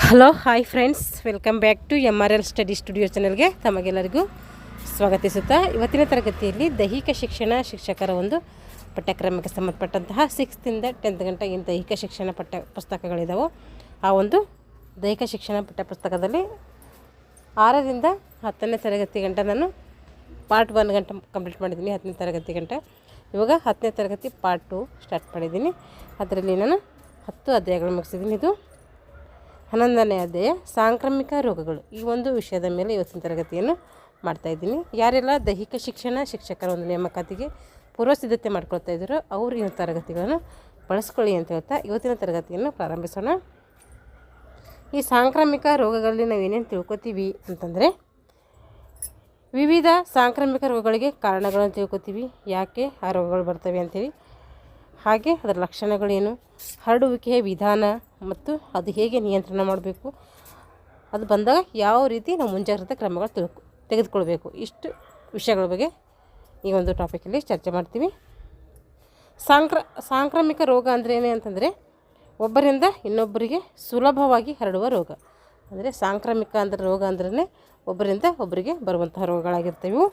Hello hi friends, welcome back to MRL study studio ಚಾನಲ್ಗೆ ತಮಗೆಲ್ಲರಿಗೂ ಸ್ವಾಗತಿಸುತ್ತಾ ಇವತ್ತಿನ ತರಗತಿಯಲ್ಲಿ ದೈಹಿಕ ಶಿಕ್ಷಣ ಶಿಕ್ಷಕರ ಒಂದು ಪಠ್ಯಕ್ರಮಕ್ಕೆ ಸಂಬಂಧಪಟ್ಟಂತಹ 6th to 10th ಗಂಟೆ ಏನು ದೈಹಿಕ ಶಿಕ್ಷಣ ಪುಸ್ತಕಗಳಿದ್ದಾವೋ ಆ ಒಂದು ದೈಹಿಕ ಶಿಕ್ಷಣ ಪಠ್ಯಪುಸ್ತಕದಲ್ಲಿ 6ರಿಂದ 10ನೇ ತರಗತಿ ಗಂಟೆ ನಾನು ಪಾರ್ಟ್ 1 ಗಂಟೆ ಕಂಪ್ಲೀಟ್ ಮಾಡಿದ್ದೀನಿ. 10ನೇ ತರಗತಿ ಗಂಟೆ ಇವಾಗ 10ನೇ ತರಗತಿ ಪಾರ್ಟ್ 2 ಸ್ಟಾರ್ಟ್ ಮಾಡಿದ್ದೀನಿ. ಅದರಲ್ಲಿ ನಾನು 10 ಅಧ್ಯಾಯಗಳು ಮುಗಿಸಿದ್ದೀನಿ. ಇದು 11ನೇ ಅಧ್ಯಾಯ ಸಾಂಕ್ರಾಮಿಕ ರೋಗಗಳು. ಈ ಒಂದು ವಿಷಯದ ಮೇಲೆ ಇವತ್ತಿನ ತರಗತಿಯನ್ನು ಮಾಡ್ತಾಯಿದ್ದೀನಿ. ಯಾರೆಲ್ಲ ದೈಹಿಕ ಶಿಕ್ಷಣ ಶಿಕ್ಷಕರ ಒಂದು ನೇಮಕಾತಿಗೆ ಪೂರ್ವ ಸಿದ್ಧತೆ ಮಾಡ್ಕೊಳ್ತಾ ಇದ್ದಾರೋ ಅವರು ಈ ತರಗತಿಗಳನ್ನು ಬಳಸ್ಕೊಳ್ಳಿ ಅಂತ ಹೇಳ್ತಾ ಇವತ್ತಿನ ತರಗತಿಯನ್ನು ಪ್ರಾರಂಭಿಸೋಣ. ಈ ಸಾಂಕ್ರಾಮಿಕ ರೋಗಗಳಲ್ಲಿ ನಾವು ಏನೇನು ತಿಳ್ಕೊತೀವಿ ಅಂತಂದರೆ, ವಿವಿಧ ಸಾಂಕ್ರಾಮಿಕ ರೋಗಗಳಿಗೆ ಕಾರಣಗಳನ್ನು ತಿಳ್ಕೊತೀವಿ, ಯಾಕೆ ಆ ರೋಗಗಳು ಬರ್ತವೆ ಅಂತೇಳಿ, ಹಾಗೆ ಅದರ ಲಕ್ಷಣಗಳೇನು, ಹರಡುವಿಕೆಯ ವಿಧಾನ ಮತ್ತು ಅದು ಹೇಗೆ ನಿಯಂತ್ರಣ ಮಾಡಬೇಕು, ಅದು ಬಂದಾಗ ಯಾವ ರೀತಿ ನಾವು ಮುಂಜಾಗ್ರತಾ ಕ್ರಮಗಳು ತೆಗೆದುಕೊಳ್ಬೇಕು, ಇಷ್ಟು ವಿಷಯಗಳ ಬಗ್ಗೆ ಈ ಒಂದು ಟಾಪಿಕಲ್ಲಿ ಚರ್ಚೆ ಮಾಡ್ತೀವಿ. ಸಾಂಕ್ರಾಮಿಕ ರೋಗ ಅಂದರೆ ಏನೇ ಅಂತಂದರೆ ಒಬ್ಬರಿಂದ ಇನ್ನೊಬ್ಬರಿಗೆ ಸುಲಭವಾಗಿ ಹರಡುವ ರೋಗ. ಅಂದರೆ ಸಾಂಕ್ರಾಮಿಕ ಅಂದರೆ ರೋಗ ಅಂದ್ರೆ ಒಬ್ಬರಿಂದ ಒಬ್ಬರಿಗೆ ಬರುವಂತಹ ರೋಗಗಳಾಗಿರ್ತವೆ.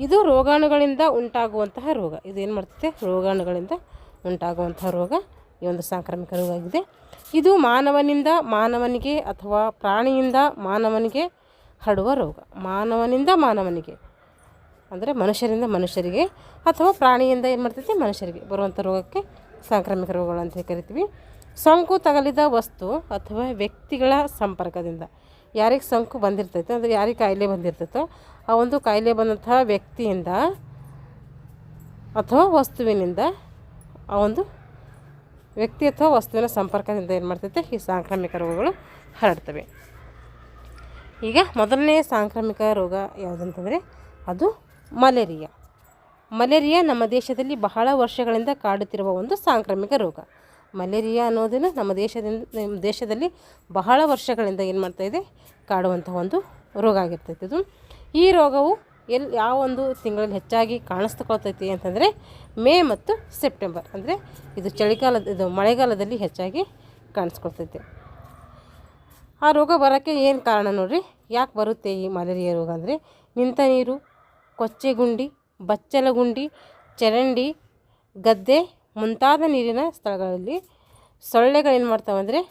ಇದು ರೋಗಾಣುಗಳಿಂದ ಉಂಟಾಗುವಂತಹ ರೋಗ. ಇದೇನು ಮಾಡ್ತೈತೆ, ರೋಗಾಣುಗಳಿಂದ ಉಂಟಾಗುವಂತಹ ರೋಗ ಈ ಒಂದು ಸಾಂಕ್ರಾಮಿಕ ರೋಗ ಆಗಿದೆ. ಇದು ಮಾನವನಿಂದ ಮಾನವನಿಗೆ ಅಥವಾ ಪ್ರಾಣಿಯಿಂದ ಮಾನವನಿಗೆ ಹರಡುವ ರೋಗ. ಮಾನವನಿಂದ ಮಾನವನಿಗೆ ಅಂದರೆ ಮನುಷ್ಯರಿಂದ ಮನುಷ್ಯರಿಗೆ ಅಥವಾ ಪ್ರಾಣಿಯಿಂದ ಏನು ಮಾಡ್ತೈತಿ ಮನುಷ್ಯರಿಗೆ ಬರುವಂಥ ರೋಗಕ್ಕೆ ಸಾಂಕ್ರಾಮಿಕ ರೋಗಗಳು ಅಂತ ಕರಿತೀವಿ. ಸೋಂಕು ತಗಲಿದ ವಸ್ತು ಅಥವಾ ವ್ಯಕ್ತಿಗಳ ಸಂಪರ್ಕದಿಂದ ಯಾರಿಗೆ ಸೋಂಕು ಬಂದಿರ್ತೈತೋ ಅಂದರೆ ಯಾರಿಗೆ ಕಾಯಿಲೆ ಬಂದಿರ್ತೈತೋ ಆ ಒಂದು ಕಾಯಿಲೆ ಬಂದಂತಹ ವ್ಯಕ್ತಿಯಿಂದ ಅಥವಾ ವಸ್ತುವಿನಿಂದ ಆ ಒಂದು ವ್ಯಕ್ತಿ ಅಥವಾ ವಸ್ತುವಿನ ಸಂಪರ್ಕದಿಂದ ಏನು ಮಾಡ್ತೈತೆ ಈ ಸಾಂಕ್ರಾಮಿಕ ರೋಗಗಳು ಹರಡ್ತವೆ. ಈಗ ಮೊದಲನೇ ಸಾಂಕ್ರಾಮಿಕ ರೋಗ ಯಾವುದಂತಂದರೆ ಅದು ಮಲೇರಿಯಾ. ಮಲೇರಿಯಾ ನಮ್ಮ ದೇಶದಲ್ಲಿ ಬಹಳ ವರ್ಷಗಳಿಂದ ಕಾಡುತ್ತಿರುವ ಒಂದು ಸಾಂಕ್ರಾಮಿಕ ರೋಗ. ಮಲೇರಿಯಾ ಅನ್ನೋದನ್ನು ನಮ್ಮ ದೇಶದಲ್ಲಿ ಬಹಳ ವರ್ಷಗಳಿಂದ ಏನು ಮಾಡ್ತಾಯಿದೆ ಕಾಡುವಂಥ ಒಂದು ರೋಗ ಆಗಿರ್ತೈತೆ. ಇದು ಈ ರೋಗವು ಯಾವ ಒಂದು ತಿಂಗಳಲ್ಲಿ ಹೆಚ್ಚಾಗಿ ಕಾಣಿಸ್ಕೊಳ್ತೈತಿ ಅಂತಂದರೆ ಮೇ ಮತ್ತು ಸೆಪ್ಟೆಂಬರ್. ಅಂದರೆ ಇದು ಮಳೆಗಾಲದಲ್ಲಿ ಹೆಚ್ಚಾಗಿ ಕಾಣಿಸ್ಕೊಳ್ತೈತೆ. ಆ ರೋಗ ಬರೋಕ್ಕೆ ಏನು ಕಾರಣ ನೋಡ್ರಿ, ಯಾಕೆ ಬರುತ್ತೆ ಈ ಮಲೇರಿಯಾ ರೋಗ ಅಂದರೆ ನಿಂತ ನೀರು, ಕೊಚ್ಚೆಗುಂಡಿ, ಬಚ್ಚಲಗುಂಡಿ, ಚರಂಡಿ, ಗದ್ದೆ ಮುಂತಾದ ನೀರಿನ ಸ್ಥಳಗಳಲ್ಲಿ ಸೊಳ್ಳೆಗಳೇನು ಮಾಡ್ತಾವೆ ಅಂದರೆ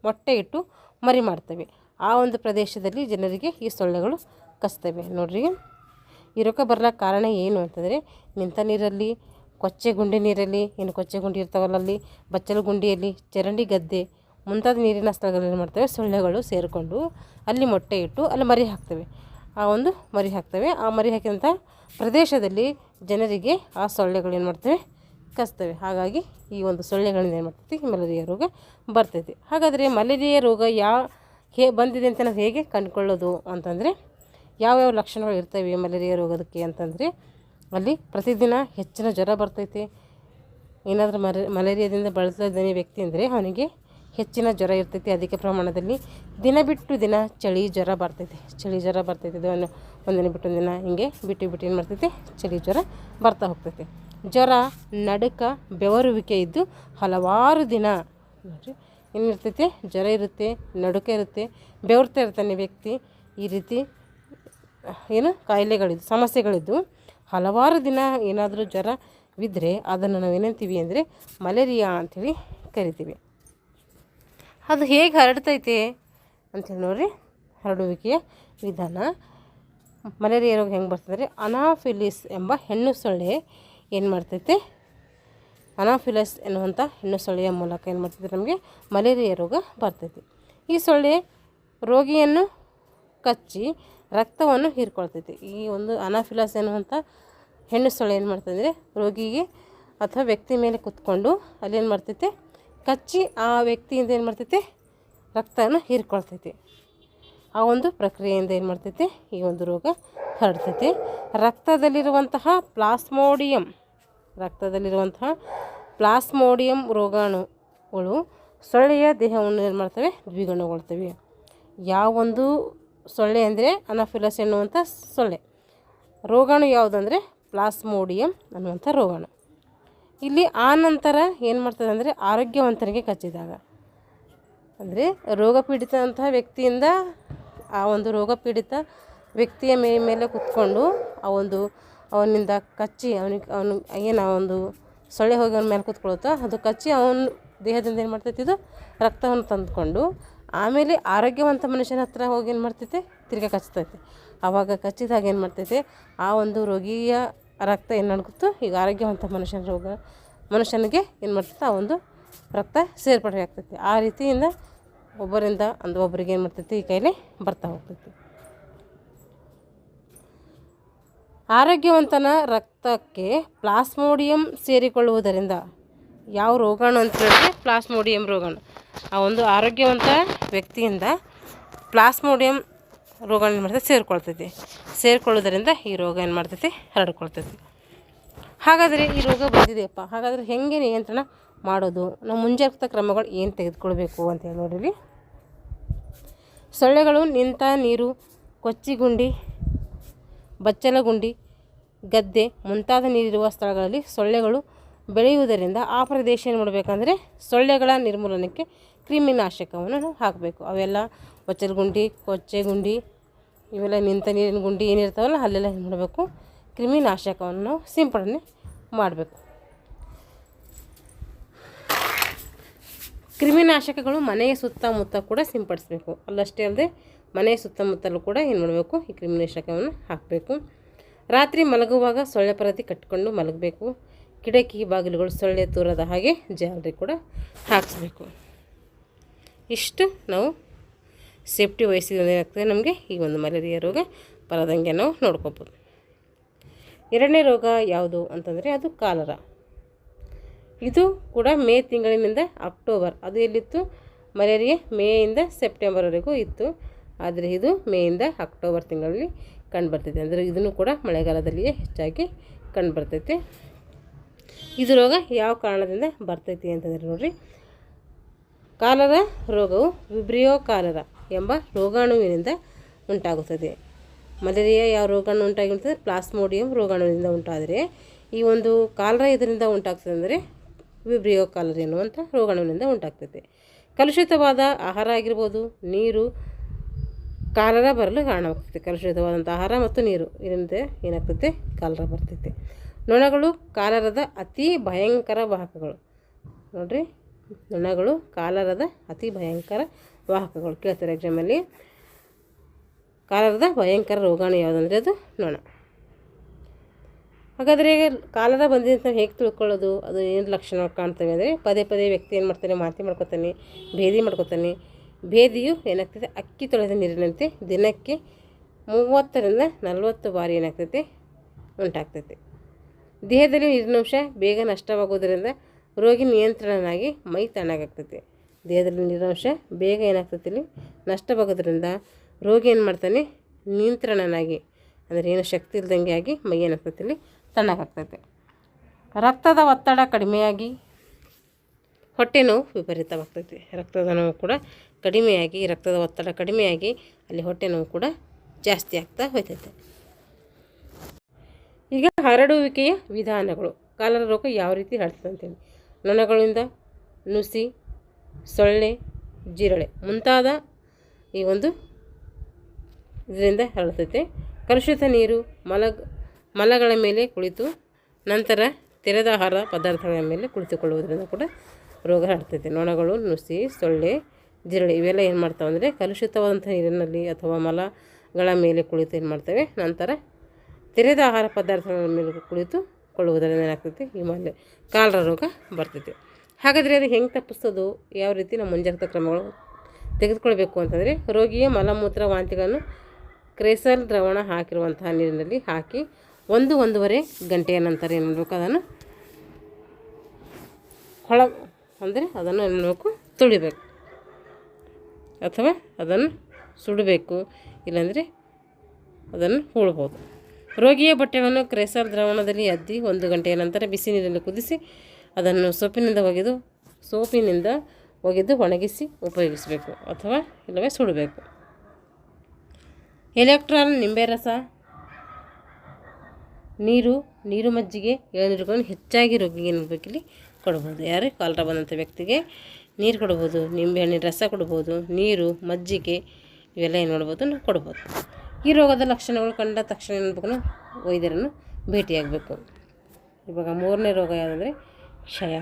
ಮೊಟ್ಟೆ ಇಟ್ಟು ಮರಿ ಮಾಡ್ತವೆ. ಆ ಒಂದು ಪ್ರದೇಶದಲ್ಲಿ ಜನರಿಗೆ ಈ ಸೊಳ್ಳೆಗಳು ಕಚ್ತವೆ. ನೋಡ್ರಿ, ಈ ರೋಗ ಬರ್ಲಿಕ್ಕೆ ಕಾರಣ ಏನು ಅಂತಂದರೆ ನಿಂತ ನೀರಲ್ಲಿ, ಕೊಚ್ಚೆಗುಂಡಿ ನೀರಲ್ಲಿ, ಏನು ಕೊಚ್ಚೆಗುಂಡಿ ಇರ್ತಾವಲ್ಲ ಅಲ್ಲಿ, ಬಚ್ಚಲು ಗುಂಡಿಯಲ್ಲಿ, ಚರಂಡಿ, ಗದ್ದೆ ಮುಂತಾದ ನೀರಿನ ಸ್ಥಳಗಳಲ್ಲಿ ಏನು ಮಾಡ್ತವೆ ಸೊಳ್ಳೆಗಳು ಸೇರಿಕೊಂಡು ಅಲ್ಲಿ ಮೊಟ್ಟೆ ಇಟ್ಟು ಅಲ್ಲಿ ಮರಿ ಹಾಕ್ತವೆ. ಆ ಮರಿ ಹಾಕಿದಂಥ ಪ್ರದೇಶದಲ್ಲಿ ಜನರಿಗೆ ಆ ಸೊಳ್ಳೆಗಳು ಏನು ಮಾಡ್ತವೆ ಕಚ್ತವೆ. ಹಾಗಾಗಿ ಈ ಒಂದು ಸೊಳ್ಳೆಗಳಿಂದ ಏನು ಮಾಡ್ತೈತಿ ಮಲೇರಿಯಾ ರೋಗ ಬರ್ತೈತಿ. ಹಾಗಾದರೆ ಮಲೇರಿಯಾ ರೋಗ ಬಂದಿದೆ ಅಂತ ನಾವು ಹೇಗೆ ಕಂಡುಕೊಳ್ಳೋದು ಅಂತಂದರೆ, ಯಾವ್ಯಾವ ಲಕ್ಷಣಗಳು ಇರ್ತವೆ ಮಲೇರಿಯಾ ರೋಗದಕ್ಕೆ ಅಂತಂದರೆ, ಅಲ್ಲಿ ಪ್ರತಿದಿನ ಹೆಚ್ಚಿನ ಜ್ವರ ಬರ್ತೈತೆ. ಏನಾದರೂ ಮಲೇರಿಯಾದಿಂದ ಬಳಲ್ತಿದ್ದಾನೆ ವ್ಯಕ್ತಿ ಅಂದರೆ ಅವನಿಗೆ ಹೆಚ್ಚಿನ ಜ್ವರ ಇರ್ತೈತಿ ಅಧಿಕ ಪ್ರಮಾಣದಲ್ಲಿ. ದಿನ ಬಿಟ್ಟು ದಿನ ಚಳಿ ಜ್ವರ ಬರ್ತೈತೆ. ಇದು ಒಂದಿನ ಬಿಟ್ಟು ಒಂದಿನ ಹಿಂಗೆ ಬಿಟ್ಟು ಏನು ಮಾಡ್ತೈತೆ ಚಳಿ ಜ್ವರ ಬರ್ತಾ ಹೋಗ್ತೈತೆ. ಜ್ವರ, ನಡುಕ, ಬೆವರುವಿಕೆ ಇದ್ದು ಹಲವಾರು ದಿನ ನೋಡಿರಿ ಏನಿರ್ತೈತೆ, ಜ್ವರ ಇರುತ್ತೆ, ನಡುಕ ಇರುತ್ತೆ, ಬೆವರ್ತಾ ಇರ್ತಾನೆ ವ್ಯಕ್ತಿ. ಈ ರೀತಿ ಸಮಸ್ಯೆಗಳಿದ್ದು ಹಲವಾರು ದಿನ ಏನಾದರೂ ಜ್ವರ ಬಿದ್ದರೆ ಅದನ್ನು ನಾವು ಏನಂತೀವಿ ಅಂದರೆ ಮಲೇರಿಯಾ ಅಂಥೇಳಿ ಕರಿತೀವಿ. ಅದು ಹೇಗೆ ಹರಡ್ತೈತೆ ಅಂಥೇಳಿ ನೋಡ್ರಿ, ಹರಡುವಿಕೆಯ ವಿಧಾನ. ಮಲೇರಿಯಾ ರೋಗ ಹೆಂಗೆ ಬರ್ತದೆ, ಅನಾಫಿಲಿಸ್ ಎಂಬ ಹೆಣ್ಣು ಸೊಳ್ಳೆ ಏನು ಮಾಡ್ತೈತೆ, ಅನಾಫಿಲಸ್ ಎನ್ನುವಂಥ ಹೆಣ್ಣು ಸೊಳ್ಳೆಯ ಮೂಲಕ ಏನು ಮಾಡ್ತೈತೆ ನಮಗೆ ಮಲೇರಿಯಾ ರೋಗ ಬರ್ತೈತಿ. ಈ ಸೊಳ್ಳೆ ರೋಗಿಯನ್ನು ಕಚ್ಚಿ ರಕ್ತವನ್ನು ಹೀರ್ಕೊಳ್ತೈತಿ. ಈ ಒಂದು ಅನಾಫಿಲಸ್ ಎನ್ನುವಂಥ ಹೆಣ್ಣು ಸೊಳ್ಳೆ ಏನು ಮಾಡ್ತಂದರೆ ರೋಗಿಗೆ ಅಥವಾ ವ್ಯಕ್ತಿ ಮೇಲೆ ಕುತ್ಕೊಂಡು ಅಲ್ಲೇನು ಮಾಡ್ತೈತೆ ಕಚ್ಚಿ ಆ ವ್ಯಕ್ತಿಯಿಂದ ಏನು ಮಾಡ್ತೈತೆ ರಕ್ತವನ್ನು ಹೀರ್ಕೊಳ್ತೈತಿ. ಆ ಒಂದು ಪ್ರಕ್ರಿಯೆಯಿಂದ ಏನು ಮಾಡ್ತೈತೆ ಈ ಒಂದು ರೋಗ ಹರಡ್ತೈತೆ. ರಕ್ತದಲ್ಲಿರುವಂತಹ ಪ್ಲಾಸ್ಮೋಡಿಯಂ ರೋಗಾಣುಗಳು ಸೊಳ್ಳೆಯ ದೇಹವನ್ನು ಏನು ಮಾಡ್ತವೆ ದ್ವಿಗುಣಗೊಳ್ತವೆ. ಯಾವೊಂದು ಸೊಳ್ಳೆ ಅಂದರೆ ಅನಾಫಿಲಸ್ ಎನ್ನುವಂಥ ಸೊಳ್ಳೆ. ರೋಗಾಣು ಯಾವುದಂದರೆ ಪ್ಲಾಸ್ಮೋಡಿಯಂ ಅನ್ನುವಂಥ ರೋಗಾಣು. ಇಲ್ಲಿ ಆ ನಂತರ ಏನು ಮಾಡ್ತದೆ ಅಂದರೆ ಆರೋಗ್ಯವಂತನಿಗೆ ಕಚ್ಚಿದಾಗ ಅಂದರೆ ರೋಗಪೀಡಿತ ಅಂತಹ ವ್ಯಕ್ತಿಯಿಂದ ಆ ಒಂದು ರೋಗಪೀಡಿತ ವ್ಯಕ್ತಿಯ ಮೇಲೆ ಕುತ್ಕೊಂಡು ಅವನಿಂದ ಕಚ್ಚಿ ಅವನು ಏನು ಆ ಒಂದು ಸೊಳ್ಳೆ ಹೋಗಿ ಅವನ ಮೇಲೆ ಕೂತ್ಕೊಳುತ್ತೋ ಅದು ಕಚ್ಚಿ ಅವನ ದೇಹದಿಂದ ಏನು ಮಾಡ್ತೈತಿ, ಇದು ರಕ್ತವನ್ನು ತಂದುಕೊಂಡು ಆಮೇಲೆ ಆರೋಗ್ಯವಂತ ಮನುಷ್ಯನ ಹತ್ರ ಹೋಗಿ ಏನು ಮಾಡ್ತೈತೆ, ತಿರ್ಗಿ ಕಚ್ತೈತೆ. ಆವಾಗ ಕಚ್ಚಿದಾಗ ಏನು ಮಾಡ್ತೈತೆ, ಆ ಒಂದು ರೋಗಿಯ ರಕ್ತ ಏನು ನಡ್ಗುತ್ತೋ ಈಗ ಆರೋಗ್ಯವಂತ ಮನುಷ್ಯನಿಗೆ ಏನು ಮಾಡ್ತೈತೆ, ಆ ಒಂದು ರಕ್ತ ಸೇರ್ಪಡೆ ಆಗ್ತೈತಿ. ಆ ರೀತಿಯಿಂದ ಒಬ್ಬರಿಂದ ಒಬ್ಬರಿಗೆ ಏನು ಮಾಡ್ತೈತಿ, ಈ ಕಾಯಿಲೆ ಬರ್ತಾ ಹೋಗ್ತೈತಿ. ಆರೋಗ್ಯವಂತನ ರಕ್ತಕ್ಕೆ ಪ್ಲಾಸ್ಮೋಡಿಯಂ ಸೇರಿಕೊಳ್ಳುವುದರಿಂದ ಯಾವ ರೋಗಾಣು ಅಂತ ಹೇಳಿದ್ರೆ ಪ್ಲಾಸ್ಮೋಡಿಯಂ ರೋಗಾಣು. ಆ ಒಂದು ಆರೋಗ್ಯವಂತ ವ್ಯಕ್ತಿಯಿಂದ ಪ್ಲಾಸ್ಮೋಡಿಯಂ ರೋಗಾಣು ಏನು ಮಾಡ್ತೈತೆ, ಸೇರಿಕೊಳ್ಳೋದರಿಂದ ಈ ರೋಗ ಏನು ಮಾಡ್ತೈತಿ, ಹರಡ್ಕೊಳ್ತೈತಿ. ಹಾಗಾದರೆ ಈ ರೋಗ ಬಂದಿದೆಯಪ್ಪ, ಹಾಗಾದರೆ ಹೇಗೆ ನಿಯಂತ್ರಣ ಮಾಡೋದು, ನಾವು ಮುಂಜಾಗ್ರತಾ ಕ್ರಮಗಳು ಏನು ತೆಗೆದುಕೊಳ್ಬೇಕು ಅಂತೇಳಿ ನೋಡಿರಿ. ಸೊಳ್ಳೆಗಳು ನಿಂತ ನೀರು, ಕೊಚ್ಚಿಗುಂಡಿ, ಬಚ್ಚಲಗುಂಡಿ, ಗದ್ದೆ ಮುಂತಾದ ನೀರಿರುವ ಸ್ಥಳಗಳಲ್ಲಿ ಸೊಳ್ಳೆಗಳು ಬೆಳೆಯುವುದರಿಂದ ಆ ಪ್ರದೇಶ ಏನು ಮಾಡಬೇಕಂದ್ರೆ ಸೊಳ್ಳೆಗಳ ನಿರ್ಮೂಲನಕ್ಕೆ ಕ್ರಿಮಿನಾಶಕವನ್ನು ನಾವು ಹಾಕಬೇಕು. ಅವೆಲ್ಲ ಬಚ್ಚಲಗುಂಡಿ, ಕೊಚ್ಚೆಗುಂಡಿ, ಇವೆಲ್ಲ ನಿಂತ ನೀರಿನ ಗುಂಡಿ ಏನಿರ್ತಾವಲ್ಲ ಅಲ್ಲೆಲ್ಲ ಏನು ಮಾಡಬೇಕು, ಕ್ರಿಮಿನಾಶಕವನ್ನು ನಾವು ಸಿಂಪಡಣೆ ಮಾಡಬೇಕು. ಕ್ರಿಮಿನಾಶಕಗಳು ಮನೆಯ ಸುತ್ತಮುತ್ತ ಕೂಡ ಸಿಂಪಡಿಸಬೇಕು. ಅಲ್ಲಷ್ಟೇ ಅಲ್ಲದೆ ಮನೆಯ ಸುತ್ತಮುತ್ತಲೂ ಕೂಡ ಏನು ಮಾಡಬೇಕು, ಈ ಕ್ರಿಮಿನಾಶಕವನ್ನು ಹಾಕಬೇಕು. ರಾತ್ರಿ ಮಲಗುವಾಗ ಸೊಳ್ಳೆ ಪರದೆ ಕಟ್ಟಿಕೊಂಡು ಮಲಗಬೇಕು. ಕಿಟಕಿ ಬಾಗಿಲುಗಳು ಸೊಳ್ಳೆ ತೂರದ ಹಾಗೆ ಜಾಲರಿ ಕೂಡ ಹಾಕಿಸ್ಬೇಕು. ಇಷ್ಟು ನಾವು ಸೇಫ್ಟಿ ವಹಿಸಿದ್ರೆ ಏನಾಗ್ತದೆ, ನಮಗೆ ಈ ಒಂದು ಮಲೇರಿಯಾ ರೋಗ ಬರದಂಗೆ ನಾವು ನೋಡ್ಕೋಬೋದು. ಎರಡನೇ ರೋಗ ಯಾವುದು ಅಂತಂದರೆ ಅದು ಕಾಲರ. ಇದು ಕೂಡ ಮೇ ತಿಂಗಳಿನಿಂದ ಅಕ್ಟೋಬರ್, ಅದು ಎಲ್ಲಿತ್ತು, ಮಲೇರಿಯಾ ಮೇಯಿಂದ ಸೆಪ್ಟೆಂಬರ್ವರೆಗೂ ಇತ್ತು. ಆದರೆ ಇದು ಮೇಯಿಂದ ಅಕ್ಟೋಬರ್ ತಿಂಗಳಲ್ಲಿ ಕಂಡುಬರ್ತೈತೆ. ಅಂದರೆ ಇದನ್ನು ಕೂಡ ಮಳೆಗಾಲದಲ್ಲಿಯೇ ಹೆಚ್ಚಾಗಿ ಕಂಡುಬರ್ತೈತೆ. ಇದು ರೋಗ ಯಾವ ಕಾರಣದಿಂದ ಬರ್ತೈತಿ ಅಂತಂದರೆ ನೋಡಿರಿ, ಕಾಲರ ರೋಗವು ವಿಬ್ರಿಯೋ ಕಾಲರ ಎಂಬ ರೋಗಾಣುವಿನಿಂದ ಉಂಟಾಗುತ್ತದೆ. ಮಲೇರಿಯಾ ಯಾವ ರೋಗಾಣು ಉಂಟಾಗಿರ್ತದೆ, ಪ್ಲಾಸ್ಮೋಡಿಯಂ ರೋಗಾಣುವಿನಿಂದ ಉಂಟಾದರೆ ಈ ಒಂದು ಕಾಲರ ಇದರಿಂದ ಉಂಟಾಗ್ತದೆ ಅಂದರೆ ವಿಬ್ರಿಯೋ ಕಾಲರ ಎನ್ನುವಂಥ ರೋಗಾಣುವಿನಿಂದ ಉಂಟಾಗ್ತೈತೆ. ಕಲುಷಿತವಾದ ಆಹಾರ ಆಗಿರ್ಬೋದು, ನೀರು ಕಾಲರ ಬರಲು ಕಾರಣವಾಗ್ತೈತೆ. ಕಲುಷಿತವಾದಂಥ ಆಹಾರ ಮತ್ತು ನೀರು ಇದರಿಂದ ಏನಾಗ್ತೈತೆ, ಕಾಲರ ಬರ್ತೈತೆ. ನೊಣಗಳು ಕಾಲರದ ಅತಿ ಭಯಂಕರ ವಾಹಕಗಳು. ನೋಡಿರಿ, ನೊಣಗಳು ಕಾಲರದ ಅತಿ ಭಯಂಕರ ವಾಹಕಗಳು. ಕೇಳ್ತಾರೆ ಎಕ್ಸಾಮಲ್ಲಿ, ಕಾಲರದ ಭಯಂಕರ ರೋಗಾಣು ಯಾವುದಂದರೆ ಅದು ನೊಣ. ಹಾಗಾದರೆ ಕಾಲರ ಬಂದಿದೆ ಅಂತ ಹೇಗೆ ತಿಳ್ಕೊಳ್ಳೋದು, ಅದು ಏನು ಲಕ್ಷಣ ಕಾಣ್ತವೆ ಅಂದರೆ ಪದೇ ಪದೇ ವ್ಯಕ್ತಿ ಏನು ಮಾಡ್ತಾನೆ, ವಾಂತಿ ಮಾಡ್ಕೊತಾನೆ, ಭೇದಿ ಮಾಡ್ಕೊತಾನೆ. ಭೇದಿಯು ಏನಾಗ್ತದೆ, ಅಕ್ಕಿ ತೊಳೆದ ನೀರಿನಂತೆ ದಿನಕ್ಕೆ 30 ರಿಂದ 40 ಬಾರಿ ಏನಾಗ್ತೈತೆ, ಉಂಟಾಗ್ತೈತೆ. ದೇಹದಲ್ಲಿ ನೀರಿನಂಶ ಬೇಗ ನಷ್ಟವಾಗೋದರಿಂದ ರೋಗಿ ನಿಯಂತ್ರಣನಾಗಿ ಮೈ ತಣ್ಣಗಾಗ್ತೈತೆ. ದೇಹದಲ್ಲಿ ನೀರಿನಂಶ ಬೇಗ ಏನಾಗ್ತೈತಿ, ಇಲ್ಲಿ ನಷ್ಟವಾಗೋದ್ರಿಂದ ರೋಗಿ ಏನು ಮಾಡ್ತಾನೆ, ನಿಯಂತ್ರಣನಾಗಿ ಅಂದರೆ ಏನು ಶಕ್ತಿ ಇಲ್ದಂಗೆ ಆಗಿ ಮೈ ಏನಾಗ್ತೈತಿ, ಇಲ್ಲಿ ತಣ್ಣಗಾಗ್ತೈತೆ. ರಕ್ತದ ಒತ್ತಡ ಕಡಿಮೆಯಾಗಿ ಹೊಟ್ಟೆ ನೋವು ವಿಪರೀತವಾಗ್ತೈತಿ. ರಕ್ತದ ನೋವು ಕೂಡ ಕಡಿಮೆಯಾಗಿ, ರಕ್ತದ ಒತ್ತಡ ಕಡಿಮೆಯಾಗಿ ಅಲ್ಲಿ ಹೊಟ್ಟೆ ನೋವು ಕೂಡ ಜಾಸ್ತಿ ಆಗ್ತಾ ಹೋಗ್ತೈತೆ. ಈಗ ಹರಡುವಿಕೆಯ ವಿಧಾನಗಳು. ಕಾಲರ ರೋಗ ಯಾವ ರೀತಿ ಹರಡ್ತದೆ ಅಂತೇಳಿ, ನೊಣಗಳಿಂದ, ನುಸಿ, ಸೊಳ್ಳೆ, ಜಿರಳೆ ಮುಂತಾದ ಈ ಒಂದು ಇದರಿಂದ ಹರಡ್ತೈತೆ. ಕಲುಷಿತ ನೀರು, ಮಲಗಳ ಮೇಲೆ ಕುಳಿತು ನಂತರ ತೆರೆದ ಆಹಾರ ಪದಾರ್ಥಗಳ ಮೇಲೆ ಕುಳಿತುಕೊಳ್ಳುವುದರಿಂದ ಕೂಡ ರೋಗ ಹರಡ್ತೈತೆ. ನೊಣಗಳು, ನುಸಿ, ಸೊಳ್ಳೆ, ಜಿರಳೆ ಇವೆಲ್ಲ ಏನು ಮಾಡ್ತಾವೆ ಅಂದರೆ ಕಲುಷಿತವಾದಂಥ ನೀರಿನಲ್ಲಿ ಅಥವಾ ಮಲಗಳ ಮೇಲೆ ಕುಳಿತು ಏನು ಮಾಡ್ತವೆ, ನಂತರ ತೆರೆದ ಆಹಾರ ಪದಾರ್ಥಗಳ ಮೇಲೆ ಕುಳಿತುಕೊಳ್ಳುವುದರಿಂದ ಏನಾಗ್ತೈತಿ, ಈ ಕಾಲರ ರೋಗ ಬರ್ತೈತಿ. ಹಾಗಾದರೆ ಅದು ಹೆಂಗೆ ತಪ್ಪಿಸೋದು, ಯಾವ ರೀತಿ ನಾವು ಮುಂಜಾಗ್ರತಾ ಕ್ರಮಗಳು ತೆಗೆದುಕೊಳ್ಬೇಕು ಅಂತಂದರೆ, ರೋಗಿಯ ಮಲಮೂತ್ರ ವಾಂತಿಗಳನ್ನು ಕ್ರೇಸಲ್ ದ್ರಾವಣ ಹಾಕಿರುವಂತಹ ನೀರಿನಲ್ಲಿ ಹಾಕಿ 1-1.5 ಗಂಟೆಯ ನಂತರ ಏನು ಮಾಡಬೇಕು, ಅದನ್ನು ಅದನ್ನು ಏನು ಮಾಡಬೇಕು, ತುಳಿಬೇಕು ಅಥವಾ ಅದನ್ನು ಸುಡಬೇಕು, ಇಲ್ಲಾಂದರೆ ಅದನ್ನು ಹೂಳ್ಬೋದು. ರೋಗಿಯ ಬಟ್ಟೆಯನ್ನು ಕ್ರೇಸಲ್ ದ್ರಾವಣದಲ್ಲಿ ಅದ್ದಿ 1 ಗಂಟೆಯ ನಂತರ ಬಿಸಿ ನೀರಲ್ಲಿ ಕುದಿಸಿ ಅದನ್ನು ಸೋಪಿನಿಂದ ಒಗೆದು ಒಣಗಿಸಿ ಉಪಯೋಗಿಸಬೇಕು ಅಥವಾ ಇಲ್ಲವೇ ಸುಡಬೇಕು. ಎಲೆಕ್ಟ್ರಾಲ್, ನಿಂಬೆ ರಸ, ನೀರು ಮಜ್ಜಿಗೆ, ಎಳನೀರುಗಳನ್ನು ಹೆಚ್ಚಾಗಿ ರೋಗಿಗೆ ಏನ್ಬೇಕಿಲ್ಲಿ ಕೊಡ್ಬೋದು. ಯಾರು ಕಾಲರ ಬಂದಂಥ ವ್ಯಕ್ತಿಗೆ ನೀರು ಕೊಡ್ಬೋದು, ನಿಂಬೆಹಣ್ಣಿನ ರಸ ಕೊಡ್ಬೋದು, ನೀರು, ಮಜ್ಜಿಗೆ ಇವೆಲ್ಲ ಏನು ಮಾಡ್ಬೋದು ನಾವು ಕೊಡ್ಬೋದು. ಈ ರೋಗದ ಲಕ್ಷಣಗಳು ಕಂಡ ತಕ್ಷಣ ಏನು ಮಾಡ್ಬೇಕು, ವೈದ್ಯರನ್ನು ಭೇಟಿಯಾಗಬೇಕು. ಇವಾಗ 3ನೇ ರೋಗ ಯಾವುದಂದರೆ ಕ್ಷಯ.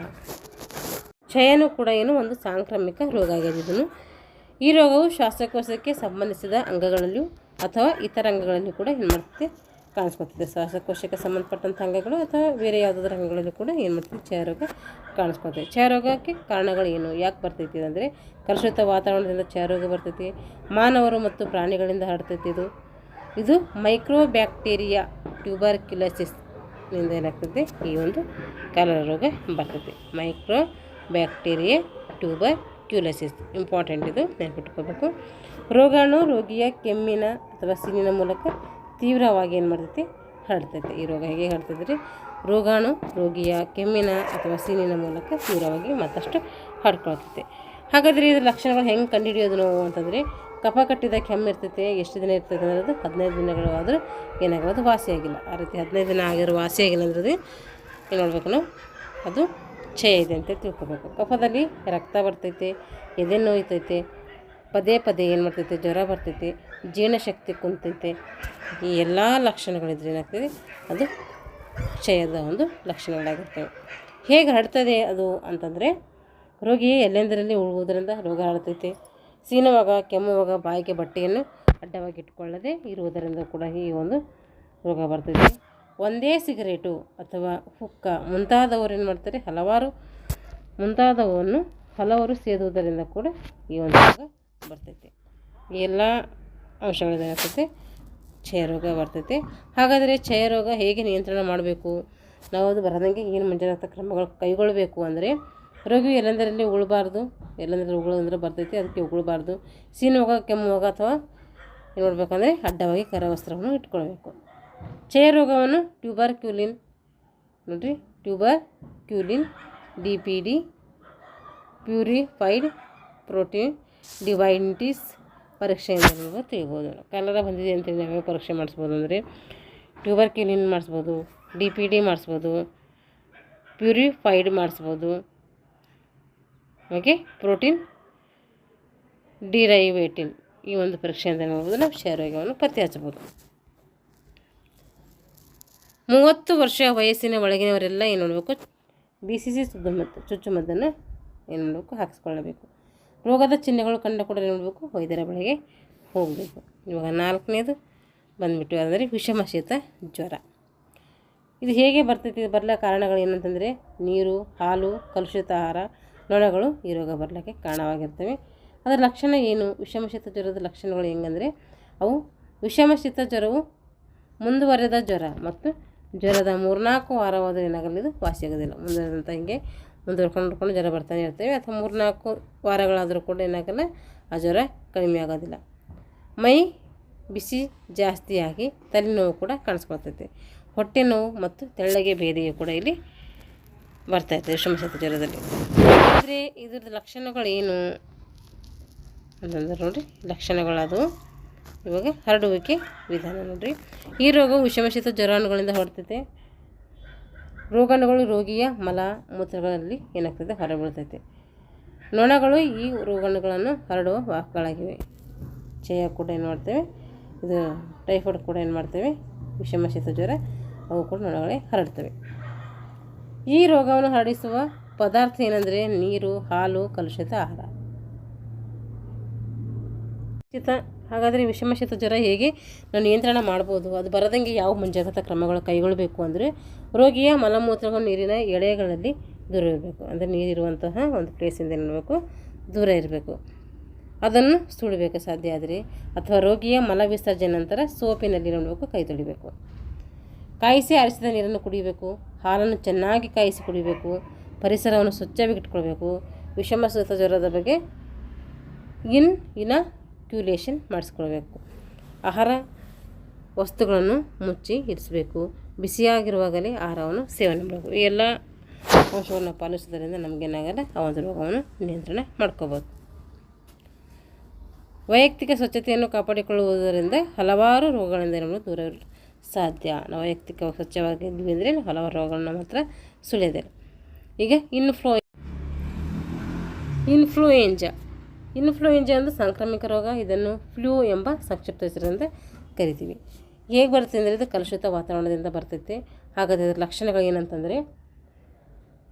ಕ್ಷಯನೂ ಕೂಡ ಏನು ಒಂದು ಸಾಂಕ್ರಾಮಿಕ ರೋಗ ಆಗಿದೆ. ಇದನ್ನು ಈ ರೋಗವು ಶ್ವಾಸಕೋಶಕ್ಕೆ ಸಂಬಂಧಿಸಿದ ಅಂಗಗಳಲ್ಲಿಯೂ ಅಥವಾ ಇತರ ಅಂಗಗಳಲ್ಲಿಯೂ ಕೂಡ ಏನು ಮಾಡ್ತದೆ ಕಾಣಿಸ್ಕೊಳ್ತದೆ. ಶ್ವಾಸಕೋಶಕ್ಕೆ ಸಂಬಂಧಪಟ್ಟಂಥ ಅಂಗಗಳು ಅಥವಾ ಬೇರೆ ಯಾವುದಾದ್ರೂ ಅಂಗಗಳಲ್ಲೂ ಕೂಡ ಏನು ಮಾಡ್ತೀವಿ ಕ್ಷಯರೋಗ ಕಾಣಿಸ್ಕೊಳ್ತದೆ. ಕ್ಷಯರೋಗಕ್ಕೆ ಕಾರಣಗಳು ಏನು, ಯಾಕೆ ಬರ್ತೈತಿ ಅಂದರೆ ಕಲುಷಿತ ವಾತಾವರಣದಿಂದ ಕ್ಷಯರೋಗ ಬರ್ತೈತಿ. ಮಾನವರು ಮತ್ತು ಪ್ರಾಣಿಗಳಿಂದ ಹರಡ್ತೈತಿ. ಇದು ಮೈಕ್ರೋಬ್ಯಾಕ್ಟೀರಿಯಾ ಟ್ಯೂಬರ್ಕ್ಯುಲೋಸಿಸ್ನಿಂದ ಏನಾಗ್ತೈತಿ ಈ ಒಂದು ಕಾಲರ ರೋಗ ಬರ್ತೈತಿ. ಮೈಕ್ರೋಬ್ಯಾಕ್ಟೀರಿಯಾ ಟ್ಯೂಬರ್ಕ್ಯುಲೋಸಿಸ್ ಇಂಪಾರ್ಟೆಂಟ್, ಇದು ನೆನಪಿಟ್ಕೋಬೇಕು. ರೋಗಾಣು ರೋಗಿಯ ಕೆಮ್ಮಿನ ಅಥವಾ ಸೀನಿನ ಮೂಲಕ ತೀವ್ರವಾಗಿ ಏನು ಮಾಡ್ತೈತಿ ಹರಡ್ತೈತೆ. ಈ ರೋಗ ಹೇಗೆ ಹರಡ್ತೈತೆ ರೀ, ರೋಗಾಣು ರೋಗಿಯ ಕೆಮ್ಮಿನ ಅಥವಾ ಸೀನಿನ ಮೂಲಕ ತೀವ್ರವಾಗಿ ಮತ್ತಷ್ಟು ಹರಡ್ಕೊಳ್ತೈತೆ. ಹಾಗಾದರೆ ಇದ್ರ ಲಕ್ಷಣಗಳು ಹೆಂಗೆ ಕಂಡುಹಿಡಿಯೋದು ನಾವು ಅಂತಂದರೆ, ಕಫ ಕಟ್ಟಿದ ಕೆಮ್ಮು ಇರ್ತೈತೆ. ಎಷ್ಟು ದಿನ ಇರ್ತೈತೆ ಅನ್ನೋದು 15 ದಿನಗಳು ಆದರೂ ಏನಾಗೋದು ವಾಸಿಯಾಗಿಲ್ಲ. ಆ ರೀತಿ 15 ದಿನ ಆಗಿರೋ ವಾಸಿಯಾಗಿಲ್ಲ ಅಂದ್ರೆ ಏನು ಮಾಡ್ಬೇಕು ನಾವು, ಅದು ಕ್ಷಯ ಇದೆ ಅಂತ ತಿಳ್ಕೊಬೇಕು. ಕಫದಲ್ಲಿ ರಕ್ತ ಬರ್ತೈತೆ, ಎದೆ ನೋಯ್ತೈತೆ, ಪದೇ ಪದೇ ಏನು ಮಾಡ್ತೈತೆ ಜ್ವರ ಬರ್ತೈತೆ, ಜೀರ್ಣಶಕ್ತಿ ಕುಂತೈತೆ. ಈ ಎಲ್ಲ ಲಕ್ಷಣಗಳಿದ್ರೆ ಏನಾಗ್ತದೆ ಅದು ಕ್ಷಯದ ಒಂದು ಲಕ್ಷಣಗಳಾಗಿರ್ತವೆ. ಹೇಗೆ ಹರಡ್ತದೆ ಅದು ಅಂತಂದರೆ, ರೋಗಿ ಎಲ್ಲೆಂದರಲ್ಲಿ ಉಳುವುದರಿಂದ ರೋಗ ಹರಡ್ತೈತೆ. ಸೀನುವಾಗ ಕೆಮ್ಮುವಾಗ ಬಾಯಿಗೆ ಬಟ್ಟೆಯನ್ನು ಅಡ್ಡವಾಗಿ ಇಟ್ಕೊಳ್ಳದೆ ಇರುವುದರಿಂದ ಕೂಡ ಈ ಒಂದು ರೋಗ ಬರ್ತೈತೆ. ಒಂದೇ ಸಿಗರೇಟು ಅಥವಾ ಹುಕ್ಕ ಮುಂತಾದವರು ಏನು ಮಾಡ್ತಾರೆ ಹಲವರು ಸೇದುವುದರಿಂದ ಕೂಡ ಈ ಒಂದು ರೋಗ ಬರ್ತೈತೆ. ಈ ಎಲ್ಲ ಅಂಶಗಳೇನಾಗ್ತೈತೆ ಕ್ಷಯರೋಗ ಬರ್ತೈತೆ. ಹಾಗಾದರೆ ಕ್ಷಯರೋಗ ಹೇಗೆ ನಿಯಂತ್ರಣ ಮಾಡಬೇಕು, ನಾವು ಅದು ಬರದಂಗೆ ಏನು ಮುಂಜಾಗ್ರತಾ ಕ್ರಮಗಳು ಕೈಗೊಳ್ಳಬೇಕು ಅಂದರೆ, ರೋಗಿ ಎಲ್ಲೆಂದರಲ್ಲಿ ಉಳಬಾರ್ದು. ಎಲ್ಲೆಂದರಲ್ಲಿ ಉಗುಳಂದ್ರೆ ಬರ್ತೈತಿ, ಅದಕ್ಕೆ ಉಗುಳಬಾರ್ದು. ಸೀನುವಾಗ ಕೆಮ್ಮುವಾಗ ಅಥವಾ ಏನು ಮಾಡಬೇಕಂದ್ರೆ ಅಡ್ಡವಾಗಿ ಕರವಸ್ತ್ರವನ್ನು ಇಟ್ಕೊಳ್ಬೇಕು. ಕ್ಷಯರೋಗವನ್ನು ಟ್ಯೂಬರ್ಕ್ಯುಲಿನ್ DPD ಪ್ಯೂರಿಫೈಡ್ ಪ್ರೋಟೀನ್ ಡಿವೈನಿಟೀಸ್ ಪರೀಕ್ಷೆಯಿಂದ ನಾವು ತಿಳಿಬೋದು. ಕಲರ ಬಂದಿದೆ ಅಂತೇಳಿ ನಾವೇ ಪರೀಕ್ಷೆ ಮಾಡಿಸ್ಬೋದು ಅಂದರೆ ಟ್ಯೂಬರ್ಕ್ಯುಲಿನ್ ಮಾಡಿಸ್ಬೋದು, DPD ಮಾಡಿಸ್ಬೋದು, ಪ್ಯೂರಿಫೈಡ್ ಮಾಡಿಸ್ಬೋದು, ಹಾಗೆ ಪ್ರೋಟೀನ್ ಡಿರೈವೇಟಿನ್ ಈ ಒಂದು ಪರೀಕ್ಷೆಯಿಂದ ನೋಡ್ಬೋದು ನಾವು ಕ್ಷಯರೋಗವನ್ನು ಪತ್ತೆ ಹಚ್ಚಬೋದು. 30 ವರ್ಷ ವಯಸ್ಸಿನ ಒಳಗಿನವರೆಲ್ಲ ಏನು ಮಾಡಬೇಕು, BCG ಚುಚ್ಚುಮದ್ದನ್ನು ಏನು ಮಾಡಬೇಕು ಹಾಕಿಸ್ಕೊಳ್ಳಬೇಕು. ರೋಗದ ಚಿಹ್ನೆಗಳು ಕಂಡ ಕೂಡ ಏನು ಮಾಡಬೇಕು, ವೈದ್ಯರ ಬಳಿಗೆ ಹೋಗಬೇಕು. ಇವಾಗ 4ನೇದು ಬಂದುಬಿಟ್ಟು ಅಂದರೆ ವಿಷಮ ಶೀತ ಜ್ವರ. ಇದು ಹೇಗೆ ಬರ್ತೈತಿ, ಇದು ಬರಲಿಕ್ಕೆ ಕಾರಣಗಳು ಏನಂತಂದರೆ ನೀರು, ಹಾಲು, ಕಲುಷಿತ ಆಹಾರ, ನೊಣಗಳು ಈ ರೋಗ ಬರಲಿಕ್ಕೆ ಕಾರಣವಾಗಿರ್ತವೆ. ಅದರ ಲಕ್ಷಣ ಏನು, ವಿಷಮಶೀತ ಜ್ವರದ ಲಕ್ಷಣಗಳು ಹೆಂಗಂದರೆ, ಅವು ವಿಷಮಶೀತ ಜ್ವರವು ಮುಂದುವರೆದ ಜ್ವರ ಮತ್ತು ಜ್ವರದ 3-4 ವಾರವಾದರೂ ಏನಾಗಲ್ಲ ಇದು ವಾಸಿಯಾಗೋದಿಲ್ಲ. ಮುಂದುವರೆದಂಥ ಹಿಂಗೆ ಮುಂದುವರ್ಕೊಂಡು ಜ್ವರ ಬರ್ತಾನೆ ಇರ್ತೇವೆ. ಅಥವಾ 3-4 ವಾರಗಳಾದರೂ ಕೂಡ ಏನಾಗಲ್ಲ ಆ ಜ್ವರ ಕಡಿಮೆ ಆಗೋದಿಲ್ಲ. ಮೈ ಬಿಸಿ ಜಾಸ್ತಿಯಾಗಿ ತಲೆನೋವು ಕೂಡ ಕಾಣಿಸ್ಕೊಳ್ತೈತೆ. ಹೊಟ್ಟೆ ನೋವು ಮತ್ತು ತೆಳ್ಳಗೆ ಬೇದಿಯು ಕೂಡ ಇಲ್ಲಿ ಬರ್ತಾಯಿದೆ ವಿಷಮಶೀತ ಜ್ವರದಲ್ಲಿ. ಆದರೆ ಇದ್ರದ್ದು ಲಕ್ಷಣಗಳೇನು ಅಂತಂದ್ರೆ ನೋಡಿರಿ, ಲಕ್ಷಣಗಳದು ಇವಾಗ ಹರಡುವಿಕೆ ವಿಧಾನ ನೋಡಿರಿ. ಈ ರೋಗವು ವಿಷಮಶೀತ ಜ್ವರಾಣುಗಳಿಂದ ಹೊರಡ್ತೈತೆ. ರೋಗಾಣುಗಳು ರೋಗಿಯ ಮಲ ಮೂತ್ರಗಳಲ್ಲಿ ಏನಾಗ್ತದೆ ಹೊರಬೀಳ್ತೈತೆ. ನೊಣಗಳು ಈ ರೋಗಾಣುಗಳನ್ನು ಹರಡುವ ವಾಹಕಗಳಾಗಿವೆ. ಕ್ಷಯ ಕೂಡ ಏನು ಮಾಡ್ತೇವೆ, ಇದು ಟೈಫಾಯ್ಡ್ ಕೂಡ ಏನು ಮಾಡ್ತೇವೆ, ವಿಷಮಶೀತ ಜ್ವರ ಅವು ಕೂಡ ನೊಣಗಳೇ ಹರಡ್ತವೆ. ಈ ರೋಗವನ್ನು ಹರಡಿಸುವ ಪದಾರ್ಥ ಏನಂದರೆ ನೀರು, ಹಾಲು, ಕಲುಷಿತ ಆಹಾರ. ಹಾಗಾದರೆ ವಿಷಮಶೀತ ಜ್ವರ ಹೇಗೆ ನಾವು ನಿಯಂತ್ರಣ ಮಾಡ್ಬೋದು, ಅದು ಬರದಂಗೆ ಯಾವ ಮುಂಜಾಗ್ರತಾ ಕ್ರಮಗಳು ಕೈಗೊಳ್ಳಬೇಕು ಅಂದರೆ, ರೋಗಿಯ ಮಲಮೂತ್ರಗಳು ನೀರಿನ ಎಳೆಗಳಲ್ಲಿ ದೂರ ಇರಬೇಕು. ಅಂದರೆ ನೀರಿರುವಂತಹ ಒಂದು ಪ್ಲೇಸಿಂದ ಏನಿರಬೇಕು ದೂರ ಇರಬೇಕು. ಅದನ್ನು ಸುಡಬೇಕು ಸಾಧ್ಯ ಆದರೆ, ಅಥವಾ ರೋಗಿಯ ಮಲ ವಿಸರ್ಜನೆ ನಂತರ ಸೋಪಿನಲ್ಲಿ ನೋಡಬೇಕು, ಕೈ ತೊಳಿಬೇಕು. ಕಾಯಿಸಿ ಆರಿಸಿದ ನೀರನ್ನು ಕುಡಿಯಬೇಕು. ಹಾಲನ್ನು ಚೆನ್ನಾಗಿ ಕಾಯಿಸಿ ಕುಡಿಯಬೇಕು. ಪರಿಸರವನ್ನು ಸ್ವಚ್ಛವಾಗಿ ಇಟ್ಕೊಳ್ಬೇಕು. ವಿಷಮಶೀತ ಜ್ವರದ ಬಗ್ಗೆ ಇನಾಕ್ಯುಲೇಷನ್ ಮಾಡಿಸ್ಕೊಳ್ಬೇಕು. ಆಹಾರ ವಸ್ತುಗಳನ್ನು ಮುಚ್ಚಿ ಇರಿಸಬೇಕು. ಬಿಸಿಯಾಗಿರುವಾಗಲೇ ಆಹಾರವನ್ನು ಸೇವನೆ ಮಾಡಬೇಕು. ಈ ಎಲ್ಲ ಅಂಶವನ್ನು ಪಾಲಿಸೋದ್ರಿಂದ ನಮಗೇನಾಗಲ್ಲ ಆ ಒಂದು ರೋಗವನ್ನು ನಿಯಂತ್ರಣ ಮಾಡ್ಕೋಬೋದು. ವೈಯಕ್ತಿಕ ಸ್ವಚ್ಛತೆಯನ್ನು ಕಾಪಾಡಿಕೊಳ್ಳುವುದರಿಂದ ಹಲವಾರು ರೋಗಗಳಿಂದ ನಮಗೆ ದೂರ ಸಾಧ್ಯ. ನಾವು ವೈಯಕ್ತಿಕವಾಗಿ ಸ್ವಚ್ಛವಾಗಿದ್ವಿ ಅಂದರೆ ಹಲವಾರು ರೋಗಗಳನ್ನ ಮಾತ್ರ ಸುಳಿಯೋದಿಲ್ಲ. ಈಗ ಇನ್ಫ್ಲೂಯೆಂಜಾ. ಇನ್ಫ್ಲೂಯೆಂಜಾ ಅಂದರೆ ಸಾಂಕ್ರಾಮಿಕ ರೋಗ. ಇದನ್ನು ಫ್ಲೂ ಎಂಬ ಸಂಕ್ಷಿಪ್ತ ಹೆಸರಿಂದ ಕರಿತೀವಿ. ಹೇಗೆ ಬರುತ್ತೆ ಅಂದರೆ ಇದು ಕಲುಷಿತ ವಾತಾವರಣದಿಂದ ಬರ್ತೈತೆ. ಹಾಗಾದರೆ ಇದರ ಲಕ್ಷಣಗಳು ಏನಂತಂದರೆ,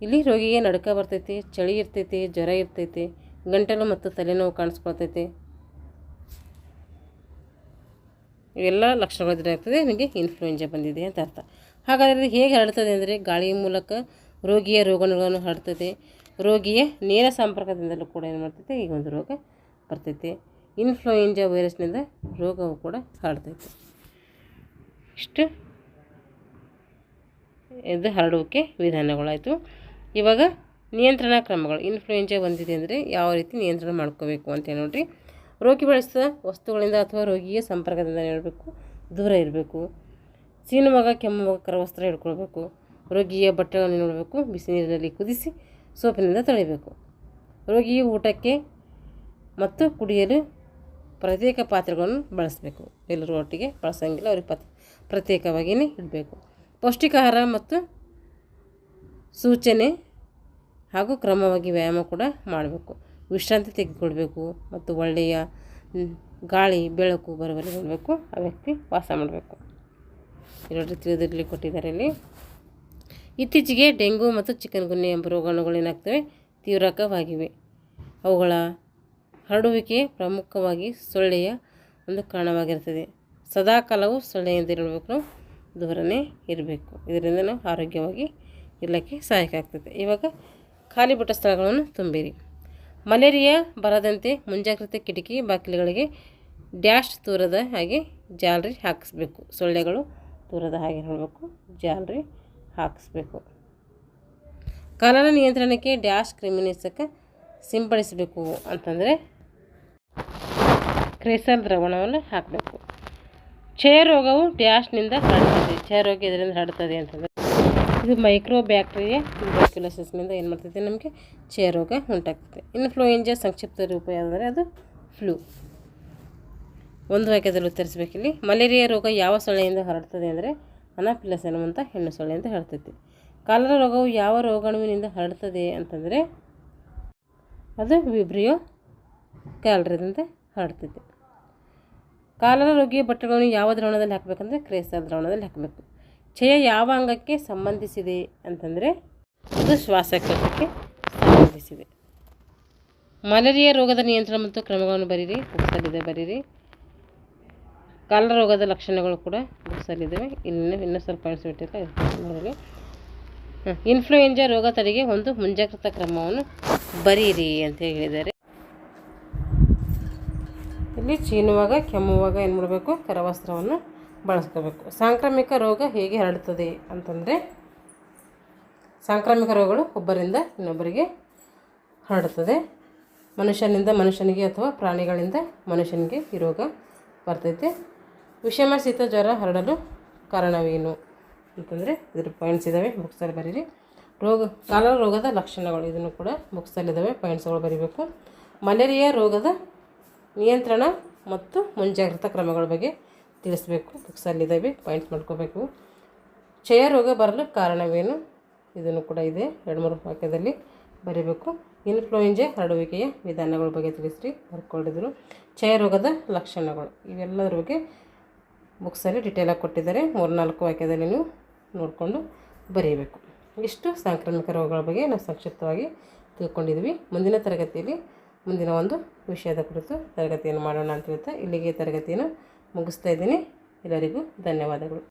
ಇಲ್ಲಿ ರೋಗಿಗೆ ನಡುಕ ಬರ್ತೈತಿ, ಚಳಿ ಇರ್ತೈತಿ, ಜ್ವರ ಇರ್ತೈತಿ, ಗಂಟಲು ಮತ್ತು ತಲೆನೋವು ಕಾಣಿಸ್ಕೊಳ್ತೈತಿ. ಇವೆಲ್ಲ ಲಕ್ಷಣಗಳಿದ್ರೆ ಆಗ್ತದೆ ನಿಮಗೆ ಇನ್ಫ್ಲೂಯೆಂಜಾ ಬಂದಿದೆ ಅಂತ ಅರ್ಥ. ಹಾಗಾದರೆ ಇದು ಹೇಗೆ ಹರಡ್ತದೆ ಅಂದರೆ ಗಾಳಿಯ ಮೂಲಕ ರೋಗಿಯ ರೋಗಾಣುಗಳನ್ನು ಹರಡ್ತದೆ. ರೋಗಿಯ ನೇರ ಸಂಪರ್ಕದಿಂದಲೂ ಕೂಡ ಏನು ಮಾಡ್ತೈತೆ ಈ ಒಂದು ರೋಗ ಬರ್ತೈತೆ. ಇನ್ಫ್ಲೂಯೆಂಜಾ ವೈರಸ್ನಿಂದ ರೋಗವು ಕೂಡ ಹರಡ್ತೈತೆ. ಇಷ್ಟು ಇದು ಹರಡುವಿಕೆ ವಿಧಾನಗಳಾಯಿತು. ಇವಾಗ ನಿಯಂತ್ರಣ ಕ್ರಮಗಳು. ಇನ್ಫ್ಲೂಯೆಂಜಾ ಬಂದಿದೆ ಅಂದರೆ ಯಾವ ರೀತಿ ನಿಯಂತ್ರಣ ಮಾಡ್ಕೋಬೇಕು ಅಂತ ನೋಡಿರಿ. ರೋಗಿ ಬಳಸಿದ ವಸ್ತುಗಳಿಂದ ಅಥವಾ ರೋಗಿಯ ಸಂಪರ್ಕದಿಂದ ಇರಬೇಕು, ದೂರ ಇರಬೇಕು. ಸೀನುವಾಗ ಕೆಮ್ಮುವಾಗ ಕರವಸ್ತ್ರ ಹಿಡ್ಕೊಳ್ಬೇಕು. ರೋಗಿಯ ಬಟ್ಟೆಗಳನ್ನು ನೋಡಬೇಕು, ಬಿಸಿ ನೀರಿನಲ್ಲಿ ಕುದಿಸಿ ಸೋಪಿನಿಂದ ತೊಳಿಬೇಕು. ರೋಗಿಯ ಊಟಕ್ಕೆ ಮತ್ತು ಕುಡಿಯಲು ಪ್ರತ್ಯೇಕ ಪಾತ್ರೆಗಳನ್ನು ಬಳಸಬೇಕು. ಎಲ್ಲರೂ ಒಟ್ಟಿಗೆ ಬಳಸೋಂಗಿಲ್ಲ, ಅವ್ರಿಗೆ ಪ್ರತ್ಯೇಕವಾಗಿಯೇ ಇಡಬೇಕು. ಪೌಷ್ಟಿಕ ಆಹಾರ ಮತ್ತು ಸೂಚನೆ ಹಾಗೂ ಕ್ರಮವಾಗಿ ವ್ಯಾಯಾಮ ಕೂಡ ಮಾಡಬೇಕು. ವಿಶ್ರಾಂತಿ ತೆಗೆದುಕೊಳ್ಬೇಕು ಮತ್ತು ಒಳ್ಳೆಯ ಗಾಳಿ ಬೆಳಕು ಬರುವಲ್ಲಿ ನೋಡಬೇಕು. ಆ ವ್ಯಕ್ತಿ ವಾಸ ಮಾಡಬೇಕು. ಇದರಲ್ಲಿ ತಿಳಿದಿರಲಿ ಕೊಟ್ಟಿದ್ದಾರೆ ಇಲ್ಲಿ. ಇತ್ತೀಚೆಗೆ ಡೆಂಗು ಮತ್ತು ಚಿಕನ್ ಗುನ್ಯಾ ಎಂಬ ರೋಗಾಣುಗಳು ಏನಾಗ್ತವೆ ತೀವ್ರವಾಗಿವೆ. ಅವುಗಳ ಹರಡುವಿಕೆ ಪ್ರಮುಖವಾಗಿ ಸೊಳ್ಳೆಯ ಒಂದು ಕಾರಣವಾಗಿರ್ತದೆ. ಸದಾಕಾಲವೂ ಸೊಳ್ಳೆಯಿಂದ ಇರಬೇಕು, ನಾವು ದೂರನೇ ಇರಬೇಕು. ಇದರಿಂದ ನಾವು ಆರೋಗ್ಯವಾಗಿ ಇರಲಿಕ್ಕೆ ಸಹಾಯಕ ಆಗ್ತದೆ. ಇವಾಗ ಖಾಲಿ ಬಿಟ್ಟ ಸ್ಥಳಗಳನ್ನು ತುಂಬಿರಿ. ಮಲೇರಿಯಾ ಬರದಂತೆ ಮುಂಜಾಗ್ರತೆ ಕಿಟಕಿ ಬಾಗಿಲುಗಳಿಗೆ ಡ್ಯಾಶ್ ತೂರದ ಹಾಗೆ ಜಾಲರಿ ಹಾಕಿಸ್ಬೇಕು. ಸೊಳ್ಳೆಗಳು ತೂರದ ಹಾಗೆ ನೋಡಬೇಕು, ಜಾಲರಿ ಹಾಕಿಸ್ಬೇಕು. ಕಾಲರ ನಿಯಂತ್ರಣಕ್ಕೆ ಡ್ಯಾಶ್ ಕ್ರಿಮಿನಾಶಕ ಸಿಂಪಡಿಸಬೇಕು ಅಂತಂದರೆ ಕ್ರೇಸಲ್ ದ್ರಾವಣವನ್ನು ಹಾಕಬೇಕು. ಕ್ಷಯರೋಗವು ಡ್ಯಾಶ್ನಿಂದ ಹರಡ್ತದೆ. ಕ್ಷಯರೋಗ ಇದರಿಂದ ಹರಡ್ತದೆ ಅಂತಂದರೆ ಇದು ಮೈಕ್ರೋ ಬ್ಯಾಕ್ಟೀರಿಯಾ ಟ್ಯೂಬರ್ಕ್ಯುಲೋಸಿಸ್ನಿಂದ ಏನು ಮಾಡ್ತೈತೆ ನಮಗೆ ಕ್ಷಯರೋಗ ಉಂಟಾಗ್ತದೆ. ಇನ್ಫ್ಲೂಯೆಂಜಾ ಸಂಕ್ಷಿಪ್ತ ರೂಪ ಯಾವುದಂದರೆ ಅದು ಫ್ಲೂ. ಒಂದು ವಾಕ್ಯದಲ್ಲಿ ಉತ್ತರಿಸಬೇಕಿಲ್ಲಿ. ಮಲೇರಿಯಾ ರೋಗ ಯಾವ ಸೊಳ್ಳೆಯಿಂದ ಹರಡ್ತದೆ ಅಂದರೆ ಅನಾಫಿಲಸ್ ಅನ್ನುವಂಥ ಹೆಣ್ಣು ಸೊಳ್ಳೆಯಿಂದ ಹರಡ್ತೈತಿ. ಕಾಲರ ರೋಗವು ಯಾವ ರೋಗಾಣುವಿನಿಂದ ಹರಡ್ತದೆ ಅಂತಂದರೆ ಅದು ವಿಬ್ರಿಯೋ ಕ್ಯಾಲರದಿಂದ ಹರಡ್ತೈತಿ. ಕಾಲರ ರೋಗಿಯ ಬಟ್ಟೆಗಳನ್ನು ಯಾವ ದ್ರಾವಣದಲ್ಲಿ ಹಾಕಬೇಕಂದ್ರೆ ಕ್ರೇಸಲ್ ದ್ರಾವಣದಲ್ಲಿ ಹಾಕಬೇಕು. ಕ್ಷಯ ಯಾವ ಅಂಗಕ್ಕೆ ಸಂಬಂಧಿಸಿದೆ ಅಂತಂದರೆ ಅದು ಶ್ವಾಸಕೋಶಕ್ಕೆ ಸಂಬಂಧಿಸಿದೆ. ಮಲೇರಿಯಾ ರೋಗದ ನಿಯಂತ್ರಣ ಮತ್ತು ಕ್ರಮಗಳನ್ನು ಬರೀರಿ, ಬುಕ್ಸಲ್ಲಿದೆ ಬರೀರಿ. ಕಾಲರ ರೋಗದ ಲಕ್ಷಣಗಳು ಕೂಡ ಬುಕ್ಸಲ್ಲಿದ್ದಾವೆ. ಇನ್ನೂ ಸ್ವಲ್ಪ ಪಾಯಿಂಟ್ಸ್ ಬಿಟ್ಟಿಲ್ಲ ನೋಡಲಿ. ಇನ್ಫ್ಲೂಯೆಂಜಾ ರೋಗ ತಡೆಗೆ ಒಂದು ಮುಂಜಾಗ್ರತಾ ಕ್ರಮವನ್ನು ಬರೀರಿ ಅಂತ ಹೇಳಿದ್ದಾರೆ. ಇಲ್ಲಿ ಚೀನುವಾಗ ಕೆಮ್ಮುವಾಗ ಏನು ಮಾಡಬೇಕು ಕರವಸ್ತ್ರವನ್ನು ಬಳಸ್ಕೋಬೇಕು. ಸಾಂಕ್ರಾಮಿಕ ರೋಗ ಹೇಗೆ ಹರಡುತ್ತದೆ ಅಂತಂದರೆ ಸಾಂಕ್ರಾಮಿಕ ರೋಗಗಳು ಒಬ್ಬರಿಂದ ಇನ್ನೊಬ್ಬರಿಗೆ ಹರಡುತ್ತದೆ. ಮನುಷ್ಯನಿಂದ ಮನುಷ್ಯನಿಗೆ ಅಥವಾ ಪ್ರಾಣಿಗಳಿಂದ ಮನುಷ್ಯನಿಗೆ ಈ ರೋಗ ಬರ್ತೈತೆ. ವಿಷಮ ಶೀತ ಜ್ವರ ಹರಡಲು ಕಾರಣವೇನು ಅಂತಂದರೆ ಇದ್ರ ಪಾಯಿಂಟ್ಸ್ ಇದ್ದಾವೆ, ಬುಕ್ಸಲ್ಲಿ ಬರೀರಿ. ಕಾಲರ ರೋಗದ ಲಕ್ಷಣಗಳು ಇದನ್ನು ಕೂಡ ಬುಕ್ಸಲ್ಲಿದ್ದಾವೆ, ಪಾಯಿಂಟ್ಸ್ಗಳು ಬರೀಬೇಕು. ಮಲೇರಿಯಾ ರೋಗದ ನಿಯಂತ್ರಣ ಮತ್ತು ಮುಂಜಾಗ್ರತಾ ಕ್ರಮಗಳ ಬಗ್ಗೆ ತಿಳಿಸಬೇಕು, ಬುಕ್ಸಲ್ಲಿದ್ದಾವೆ, ಪಾಯಿಂಟ್ಸ್ ಮಾಡ್ಕೋಬೇಕು. ಕ್ಷಯ ರೋಗ ಬರಲು ಕಾರಣವೇನು ಇದನ್ನು ಕೂಡ ಇದೆ, 2-3 ವಾಕ್ಯದಲ್ಲಿ ಬರೀಬೇಕು. ಇನ್ಫ್ಲೂಯೆಂಜಾ ಹರಡುವಿಕೆಯ ವಿಧಾನಗಳ ಬಗ್ಗೆ ತಿಳಿಸ್ರಿ, ಬರ್ಕೊಂಡಿದ್ರು. ಕ್ಷಯ ರೋಗದ ಲಕ್ಷಣಗಳು ಇವೆಲ್ಲದ್ರ ಬಗ್ಗೆ ಬುಕ್ಸಲ್ಲಿ ಡೀಟೇಲಾಗಿ ಕೊಟ್ಟಿದ್ದಾರೆ. 3-4 ವಾಕ್ಯದಲ್ಲಿ ನೀವು ನೋಡಿಕೊಂಡು ಬರೀಬೇಕು. ಇಷ್ಟು ಸಾಂಕ್ರಾಮಿಕ ರೋಗಗಳ ಬಗ್ಗೆ ನಾವು ಸಂಕ್ಷಿಪ್ತವಾಗಿ ತಿಳ್ಕೊಂಡಿದ್ವಿ. ಮುಂದಿನ ತರಗತಿಯಲ್ಲಿ ಮುಂದಿನ ಒಂದು ವಿಷಯದ ಕುರಿತು ತರಗತಿಯನ್ನು ಮಾಡೋಣ ಅಂತ ಹೇಳ್ತಾ ಇಲ್ಲಿಗೆ ತರಗತಿಯನ್ನು ಮುಗಿಸ್ತಾ ಇದ್ದೀನಿ. ಎಲ್ಲರಿಗೂ ಧನ್ಯವಾದಗಳು.